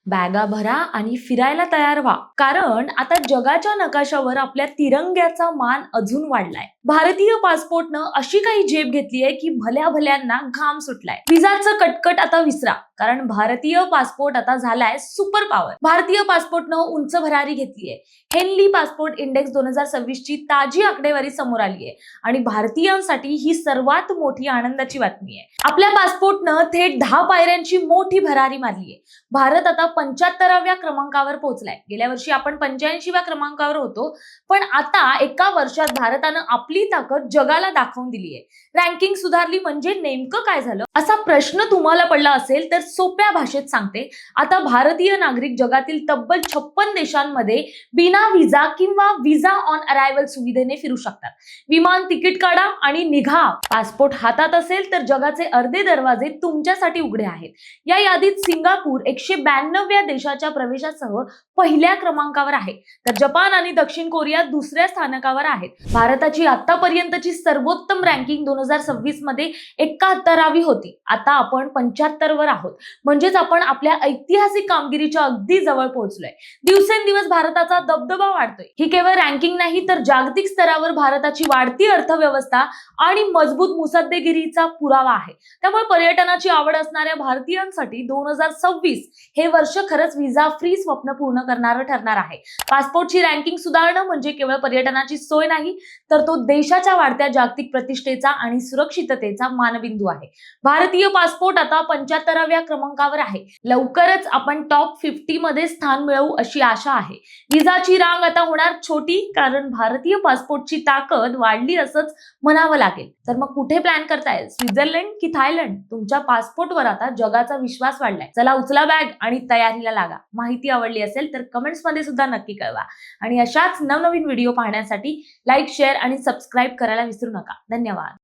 बॅगा भरा आणि फिरायला तयार व्हा, कारण आता जगाच्या नकाशावर आपल्या तिरंग्याचा मान अजून वाढलाय. भारतीय पासपोर्टनं अशी काही झेप घेतलीये की भल्या भल्यांना घाम सुटलाय. विजाचं कटकट आता विसरा, कारण भारतीय पासपोर्ट आता झालाय सुपर पॉवर. भारतीय पासपोर्टनं उंच भरारी घेतलीये. हेनली पासपोर्ट इंडेक्स 2026 ची ताजी आकडेवारी समोर आली आहे आणि भारतीयांसाठी ही सर्वात मोठी आनंदाची बातमी आहे. आपल्या पासपोर्टनं थेट 10 पायऱ्यांची मोठी भरारी मारली आहे. भारत आता 75व्या क्रमांकावर पोहोचलाय. गेल्या वर्षी आपण 85व्या क्रमांकावर होतो, पण आता एका वर्षात भारतानं आपली ताकद जगाला दाखवून दिली आहे. रँकिंग सुधारली म्हणजे नेमकं काय झालं असा प्रश्न तुम्हाला पडला असेल तर सोप्या भाषेत सांगते. आता भारतीय नागरिक जगातील तब्बल 56 देशांमध्ये बिना विजा किंवा विजा ऑन अरायव्हल सुविधेने फिरू शकतात. विमान तिकीट काढा आणि निघा. पासपोर्ट हातात असेल तर जगाचे अर्धे दरवाजे तुमच्यासाठी उघडे आहेत. या यादीत सिंगापूर 192व्या देशाच्या प्रवेशासह पहिल्या क्रमांकावर आहे, तर जपान आणि दक्षिण कोरिया दुसऱ्या स्थानकावर आहेत. भारताची आतापर्यंतची सर्वोत्तम रँकिंग 2026 मध्ये 71वी होती. आता आपण 75 वर आहोत, म्हणजेच आपण आपल्या ऐतिहासिक कामगिरीच्या अगदी जवळ पोहोचलोय. दिवसेंदिवस भारताचा दबदबा वाढतोय. ही केवळ रँकिंग नाही, तर जागतिक स्तरावर भारताची वाढती अर्थव्यवस्था आणि मजबूत मुसद्देगिरीचा पुरावा आहे. त्यामुळे पर्यटनाची आवड असणाऱ्या भारतीयांसाठी 2026 हे वर्ष खरंच विजा फ्री स्वप्न पूर्ण करणारं ठरणार आहे. पासपोर्टची रँकिंग सुधारणं म्हणजे केवळ पर्यटनाची सोय नाही, तर तो देशाच्या वाढत्या जागतिक प्रतिष्ठेचा आणि सुरक्षिततेचा मानबिंदू आहे. भारतीय पासपोर्ट आता 75व्या क्रमांकावर आहे. लवकरच आपण टॉप 50 मध्ये स्थान मिळवू अशी आशा आहे. विजाची रांग आता होणार छोटी, कारण भारतीय पासपोर्टची ताकद वाढली असंच म्हणावं लागेल. तर मग कुठे प्लॅन करताय? स्वित्झर्लंड की थायलंड? तुमच्या पासपोर्टवर आता जगाचा विश्वास वाढलाय. चला उचला बॅग आणि तयारीला लागा. माहिती आवडली असेल तर कमेंट्स मध्ये सुद्धा नक्की कळवा आणि अशाच नवनवीन व्हिडिओ पाहण्यासाठी लाईक, शेअर आणि सबस्क्राईब करायला विसरू नका. धन्यवाद.